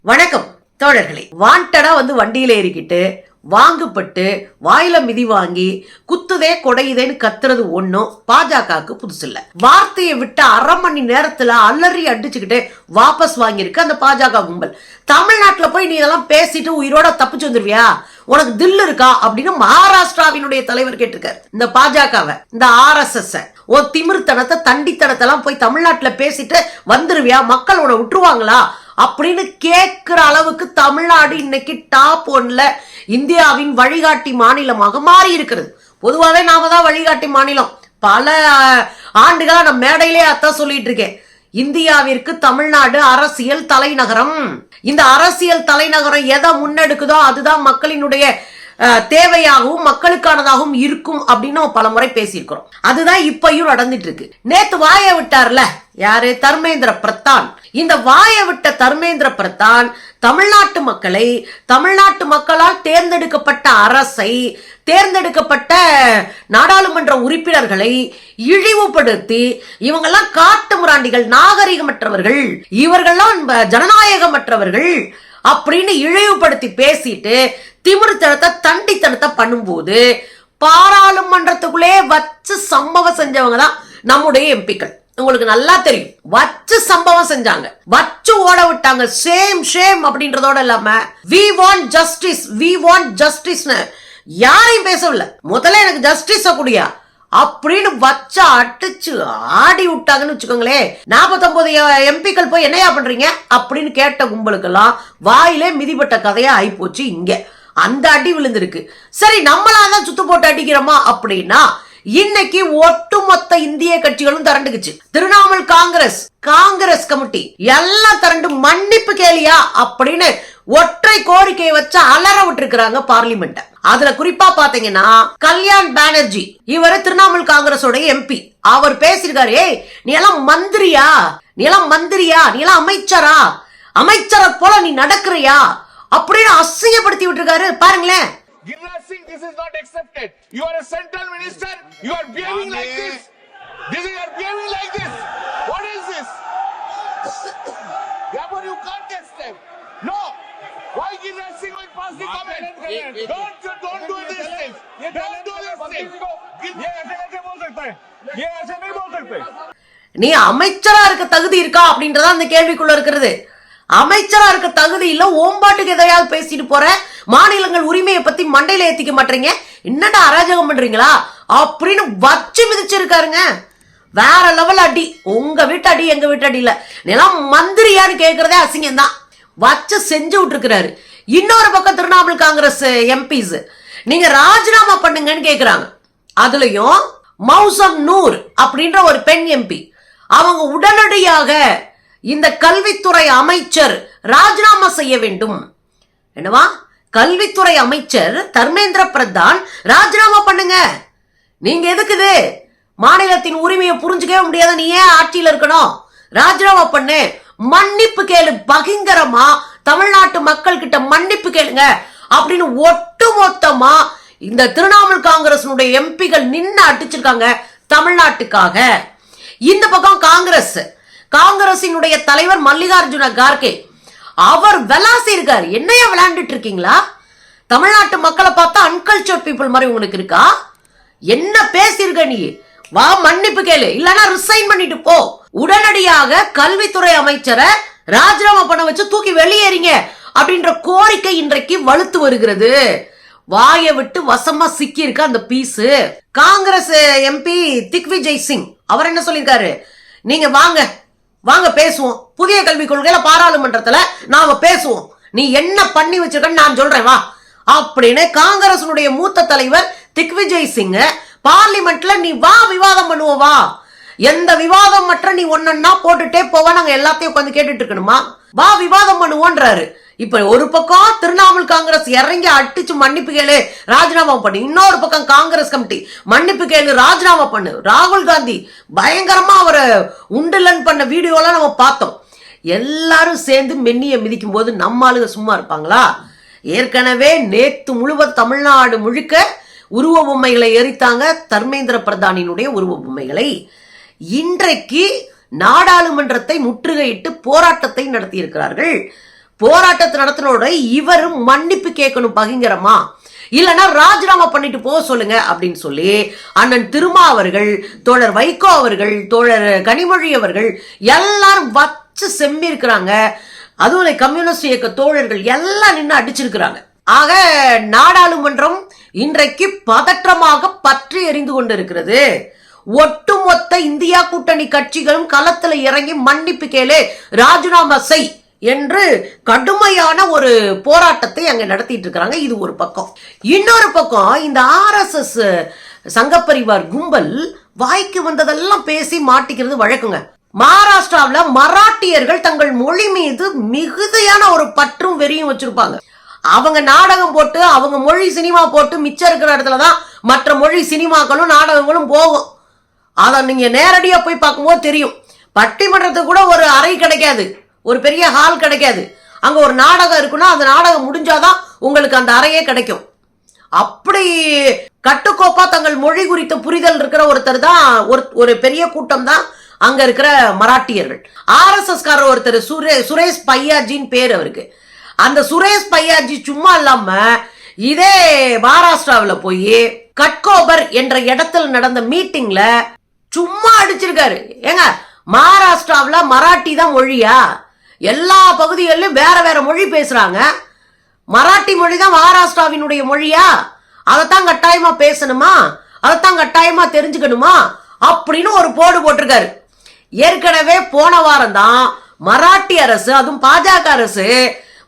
வணக்கம் தோழர்களே. வாண்டடா வண்டியில ஏறிக்கிட்டு வாங்குப்பட்டு வாயில மிதி வாங்கி குத்துதே கொடையுதேன்னு கத்துறது ஒண்ணும் பாஜகவுக்கு புதுசு இல்ல. வார்த்தையை விட்டு அரை மணி நேரத்துல அலறி அடிச்சுக்கிட்டு வாபஸ் வாங்கியிருக்கு அந்த பாஜக கும்பல். தமிழ்நாட்டுல போய் நீ இதெல்லாம் பேசிட்டு உயிரோட தப்பிச்சு வந்துருவியா, உனக்கு தில்லு இருக்கா அப்படின்னு மகாராஷ்டிராவினுடைய தலைவர் கேட்டிருக்காரு. இந்த பாஜகவை, இந்த RSS ஓ திமிர்த்தனத்தை தண்டித்தனத்தை எல்லாம் போய் தமிழ்நாட்டுல பேசிட்டு வந்துருவியா, மக்கள் உன விட்டுருவாங்களா அப்படின்னு கேட்கிற அளவுக்கு தமிழ்நாடு இன்னைக்கு டாப் 1ல இந்தியாவின் வழிகாட்டி மாநிலமாக மாறி இருக்கிறது. பொதுவாகவே நாம தான் வழிகாட்டி மாநிலம். பல ஆண்டுகளா நம்ம மேடையிலே அதான் சொல்லிட்டு இருக்கேன். இந்தியாவிற்கு தமிழ்நாடு அரசியல் தலைநகரம். இந்த அரசியல் தலைநகரம் எதை முன்னெடுக்குதோ அதுதான் மக்களினுடைய தேவையாகவும் மக்களுக்கானதாகவும் இருக்கும் அப்படின்னு பல முறை பேசியிருக்கிறோம். அதுதான் இப்பயும் நடந்துட்டு இருக்கு. நேத்து வாய விட்டார்ல யாரு, தர்மேந்திர பிரதான். இந்த வாய விட்ட தர்மேந்திர பிரதான் தமிழ்நாட்டு மக்களை, தமிழ்நாட்டு மக்களால் தேர்ந்தெடுக்கப்பட்ட அரசை, தேர்ந்தெடுக்கப்பட்ட நாடாளுமன்ற உறுப்பினர்களை இழிவுபடுத்தி இவங்கெல்லாம் காட்டு மிராண்டிகள், நாகரிகமற்றவர்கள், இவர்கள்லாம் ஜனநாயகமற்றவர்கள் அப்படின்னு இழிவுபடுத்தி பேசிட்டு திமிர்த்தனத்தை தண்டித்தனத்தை பண்ணும்போது பாராளுமன்றத்துக்குள்ளே வச்சு சம்பவம் செஞ்சவங்க தான் நம்முடைய எம்பிக்கள். உங்களுக்கு நல்லா தெரியும். வச்சு சம்பவம் செஞ்சாங்க, வச்சு ஓட விட்டாங்க. சேம் ஷேம் அப்படின்றதோட இல்லாம we want justice, we want justice யாரையும் பேசவில்லை. முதல்ல எனக்கு ஜஸ்டிஸ குடியா அப்படின்னு வச்சு அடிச்சு ஆடி விட்டாங்கன்னு வச்சுக்கோங்களேன். 49 எம்பிக்கள் போய் என்னையா பண்றீங்க அப்படின்னு கேட்ட கும்பலுக்கெல்லாம் வாயிலே மிதிப்பட்ட கதையா ஆயிப்போச்சு. இங்க அந்த அடி விழுந்திருக்கு. சரி, நம்மளாதான் சுத்து போட்டு அடிக்கிறோமா அப்படின்னா இன்னைக்கு ஒட்டுமொத்த இந்திய கட்சிகளும் திரண்டுக்குச்சு. திரிணாமுல் காங்கிரஸ் கமிட்டி எல்லாம் திரண்டு மன்னிப்பு கேளியா அப்படின்னு ஒற்றை கோரிக்கையை வச்சு அலற விட்டுருக்காங்க பார்லிமெண்ட். அதுல குறிப்பா பாத்தீங்கன்னா கல்யாண் பானர்ஜி, இவரு திரிணாமுல் காங்கிரஸோட MP. அவர் பேசிருக்காரு, ஏய் நீ எல்லாம் மந்திரியா, நீ எல்லாம் அமைச்சரா, அமைச்சரை போல நீ நடக்கிறியா அப்படின்னு அசிங்கப்படுத்தி விட்டுருக்காரு. பாருங்களேன். Giriraj Singh, this is not accepted. You are a central minister. You are behaving like this. You are behaving like this. What is this? Therefore, you can't accept. No. Why Giriraj Singh will pass the comment? Don't do these things. Don't do these things. ये ऐसे कैसे बोल सकता है? ये ऐसे नहीं बोल सकते. நீ அமைச்சரா இருக்க தகுதி இருக்கா அப்படின்றத அந்த கேள்விக்குள்ள இருக்கிறது. அமைச்சரா இருக்க தகுதி இல்ல, ஓம்பாட்டுக்கு எதையாவது பேசிட்டு போற, மாநிலங்கள் உரிமையை பத்தி மண்டையில ஏத்திக்க மாட்டீங்க, என்னடா அராஜகம் பண்றீங்களா அப்படின்னு வச்சு மிதிச்சிருக்காருங்க. வேற லெவல் அடி. உங்க வீட்டு அடி, எங்க வீட்டு அடி இல்ல. நீலாம் மந்திரியான்னு கேக்குறதே அசிங்கம் தான். வச்சு செஞ்சு விட்டுருக்கிறாரு. இன்னொரு பக்கம் திரிணாமுல் காங்கிரஸ் MPs நீங்க ராஜினாமா பண்ணுங்கன்னு கேக்குறாங்க. அதுலயும் மௌசம் நூர் அப்படின்ற ஒரு பெண் MP, அவங்க உடனடியாக இந்த கல்வித்துறை அமைச்சர் ராஜினாமா செய்ய வேண்டும். என்னவா, கல்வித்துறை அமைச்சர் தர்மேந்திர பிரதான் ராஜினாமா பண்ணுங்க. நீங்க எதுக்குது மாநிலத்தின் உரிமையை புரிஞ்சுக்கவே முடியாத நீ ஏன் ஆட்சியில் இருக்கணும்? ராஜினாமா பண்ணு, மன்னிப்பு கேளு, பகிங்கரமா தமிழ்நாட்டு மக்கள் கிட்ட மன்னிப்பு கேளுங்க அப்படின்னு ஒட்டுமொத்தமா இந்த திரிணாமுல் காங்கிரஸ் எம்பிகள் நின்று அடிச்சிருக்காங்க தமிழ்நாட்டுக்காக. இந்த பக்கம் காங்கிரசினுடைய தலைவர் மல்லிகார்ஜுன கார்கே, அவர் விளாசி இருக்காரு. என்னையா விளையாண்டுட்டு இருக்கீங்களா? தமிழ்நாட்டு மக்களை பார்த்தா அன்கல்ச்சர்ட் பீப்புள் மாதிரி உங்களுக்கு இருக்கா? என்ன பேசியிருக்க நீ? வா மன்னிப்பு கேளு, இல்லனா ரிசைன் பண்ணிட்டு போ. உடனடியாக கல்வித்துறை அமைச்சரை ராஜினாமா பண்ண வச்சு தூக்கி வெளியேறிங்க அப்படின்ற கோரிக்கை இன்றைக்கு வலுத்து வருகிறது. வாயை விட்டு வசமா சிக்கி இருக்க அந்த பீஸ். காங்கிரஸ் MP திக்விஜய் சிங் அவர் என்ன சொல்லியிருக்காரு, நீங்க வாங்க பேசுவோம், புதிய கல்விக் கொள்கையில பாராளுமன்றத்துல நாம பேசுவோம், நீ என்ன பண்ணி வச்சிருக்கன்னு நான் சொல்றேன் வா அப்படின்னு காங்கிரஸ் மூத்த தலைவர் திக்விஜய் சிங் பார்லிமெண்ட்ல நீ வா விவாதம் பண்ணுவோம், வா, எந்த விவாதம் மற்ற நீ ஒன்னா போட்டுட்டே போவா, நாங்க எல்லாத்தையும் உட்காந்து கேட்டுட்டு இருக்கணுமா, வா விவாதம் பண்ணுவோன்றாரு. இப்ப ஒரு பக்கம் திரிணாமுல் காங்கிரஸ் இறங்கி அடிச்சு மன்னிப்பு கேளு ராஜினாமா பண்ணு, இன்னொரு பக்கம் காங்கிரஸ் கமிட்டி மன்னிப்பு கேளு ராஜினாமா பண்ணு. ராகுல் காந்தி பயங்கரமா அவரை உண்டுலன் பண்ண வீடியோலாம் நம்ம பார்த்தோம். எல்லாரும் சேர்ந்து மென்னிய மிதிக்கும் போது நம்ம ஆளுங்க சும்மா இருப்பாங்களா? ஏற்கனவே நேத்து முழுவதும் தமிழ்நாடு முழுக்க உருவ பொம்மைகளை எரித்தாங்க, தர்மேந்திர பிரதானினுடைய உருவ பொம்மைகளை. இன்றைக்கு நாடாளுமன்றத்தை முற்றுகையிட்டு போராட்டத்தை நடத்தி இருக்கிறார்கள். போராட்டத்தை நடத்தினோட இவர் மன்னிப்பு கேட்கணும் பகிங்கரமா, இல்லைன்னா ராஜினாமா பண்ணிட்டு போக சொல்லுங்க அப்படின்னு சொல்லி அண்ணன் திருமா அவர்கள், தோழர் வைகோ அவர்கள், தோழர் கனிமொழி அவர்கள் எல்லாரும் வச்சு செம்மி இருக்கிறாங்க. அதுவும் கம்யூனிஸ்ட் இயக்க தோழர்கள் எல்லாம் நின்று அடிச்சிருக்கிறாங்க. ஆக நாடாளுமன்றம் இன்றைக்கு பதற்றமாக பற்றி எரிந்து கொண்டிருக்கிறது. ஒட்டுமொத்த இந்தியா கூட்டணி கட்சிகளும் களத்துல இறங்கி மன்னிப்பு கேளு, ராஜினாமா செய் என்று கடுமையான ஒரு போராட்டத்தை அங்க நடத்திட்டு இருக்கிறாங்க. இது ஒரு பக்கம். இன்னொரு பக்கம் இந்த RSS சங்கப்பரிவார் கும்பல் வாய்க்கு வந்ததெல்லாம் பேசி மாட்டிக்கிறது வழக்குங்க. மகாராஷ்டிராவில் மராட்டியர்கள் தங்கள் மொழி மீது மிகுதியான ஒரு பற்றும் வெறியும் வச்சிருப்பாங்க. அவங்க நாடகம் போட்டு, அவங்க மொழி சினிமா போட்டு மிச்சம் இருக்கிற இடத்துலதான் மற்ற மொழி சினிமாக்களும் நாடகங்களும் போகும். அதை நீங்க நேரடியா போய் பார்க்கும்போது தெரியும். பட்டிமன்றத்துக்கு கூட ஒரு அறை கிடைக்காது, ஒரு பெரிய ஹால் கிடைக்காது. அங்க ஒரு நாடகம் இருக்குன்னா அந்த நாடகம் முடிஞ்சாதான் உங்களுக்கு அந்த அறையே கிடைக்கும். அப்படி கட்டுக்கோப்பா தங்கள் மொழி குறித்த புரிதல் இருக்கிற ஒருத்தர் தான், ஒரு பெரிய கூட்டம் தான் அங்க இருக்கிற மராட்டியர்கள். RSS காரர் ஒருத்தர் சுரேஷ் பையாஜின்னு பேர் அவருக்கு. அந்த சுரேஷ் பையாஜி சும்மா இல்லாம இதே மகாராஷ்டிராவில் போய் கட்கோபர் என்ற இடத்துல நடந்த மீட்டிங்ல சும்மா அடிச்சிருக்காரு. ஏங்க, மகாராஷ்டிராவில் மராட்டி தான் மொழியா? எல்லா பகுதிகளிலும் வேற வேற மொழி பேசுறாங்க. மராட்டி மொழி தான் மகாராஷ்டிராவினுடைய மொழியா? அதைத்தான் கட்டாயமா பேசணுமா? அதைத்தான் கட்டாயமா தெரிஞ்சுக்கணுமா? அப்படின்னு ஒரு போடு போட்டிருக்காரு. ஏற்கனவே போன வாரம் தான் மராட்டி அரசு, அதுவும் பாஜக அரசு,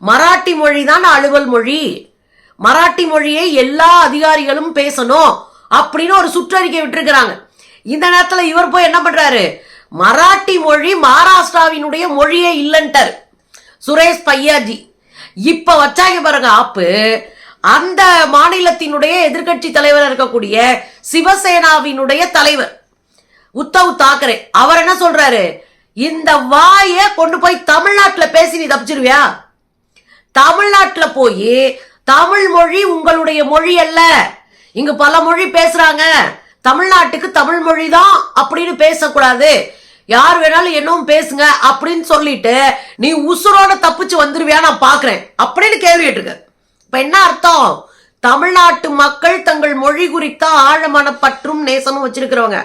மராட்டி மொழி தான் அலுவல் மொழி, மராட்டி மொழியை எல்லா அதிகாரிகளும் பேசணும் அப்படின்னு ஒரு சுற்றறிக்கை விட்டுருக்கிறாங்க. இந்த நேரத்துல இவர் போய் என்ன பண்றாரு? மராட்டி மொழி மகாராஷ்டிராவினுடைய மொழியே இல்லைன்ட்டார் சுரேஷ் பையாஜி. இப்ப வச்சாங்க பாருங்க ஆப்பு. அந்த மாநிலத்தினுடைய எதிர்கட்சி தலைவர் இருக்கக்கூடிய சிவசேனாவினுடைய தலைவர் உத்தவ் தாக்கரே அவர் என்ன சொல்றாரு? இந்த வாயை கொண்டு போய் தமிழ்நாட்டுல பேசி நீ தப்பிச்சிருவியா? தமிழ்நாட்டுல போய் தமிழ் மொழி உங்களுடைய மொழி அல்ல, இங்கு பல மொழி பேசுறாங்க, தமிழ்நாட்டுக்கு தமிழ் மொழி தான் அப்படின்னு பேசக்கூடாது, யார் வேணாலும் என்னவும் பேசுங்க அப்படின்னு சொல்லிட்டு நீ உசுரோட தப்பிச்சு வந்துருவியா நான் பாக்குறேன் அப்படின்னு கேள்வி கேட்டிருக்க. இப்ப என்ன அர்த்தம்? தமிழ்நாட்டு மக்கள் தங்கள் மொழி குறித்த ஆழமான பற்றும் நேசமும் வச்சிருக்கிறவங்க.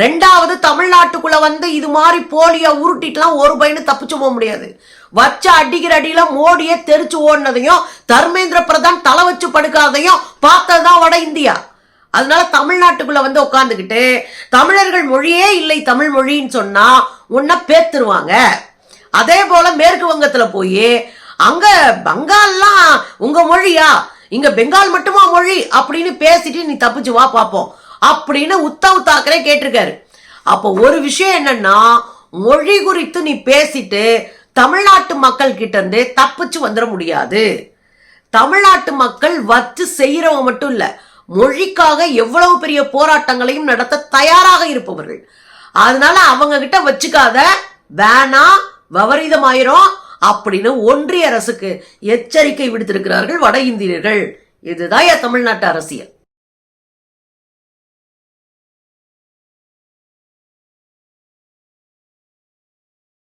ரெண்டாவது, தமிழ்நாட்டுக்குள்ள வந்து இது மாதிரி போலியா உருட்டிட்டுலாம் ஒரு பையனு தப்பிச்சு போக முடியாது. வச்ச அடிக்கிற அடியில மோடியை தெரிச்சு ஓடினதையும் தர்மேந்திர பிரதான் தலை வச்சு படுக்காதையும் பார்த்ததுதான் வட இந்தியா. அதனால தமிழ்நாட்டுக்குள்ள வந்து உட்காந்துக்கிட்டு தமிழர்கள் மொழியே இல்லை தமிழ் மொழின்னு சொன்னா உன்னை பேத்துருவாங்க. அதே போல மேற்கு வங்கத்துல போய் அங்க பங்கால்லாம் உங்க மொழியா, இங்க பெங்கால் மட்டுமா மொழி அப்படின்னு பேசிட்டு நீ தப்பிச்சு வா பாப்போம் அப்படின்னு உத்தவ் தாக்கரே கேட்டிருக்காரு. அப்போ ஒரு விஷயம் என்னன்னா, மொழி குறித்து நீ பேசிட்டு தமிழ்நாட்டு மக்கள் கிட்ட இருந்து தப்பிச்சு வந்துட முடியாது. தமிழ்நாட்டு மக்கள் வச்சு செய்யறவங்க மட்டும் இல்ல, மொழிக்காக எவ்வளவு பெரிய போராட்டங்களையும் நடத்த தயாராக இருப்பவர்கள். அதனால அவங்க கிட்ட வச்சுக்காத, வேணா விபரீதமாயிரும் அப்படின்னு ஒன்றிய அரசுக்கு எச்சரிக்கை விடுத்திருக்கிறார்கள் வட இந்தியர்கள். இதுதான் தமிழ்நாட்டு அரசியல்.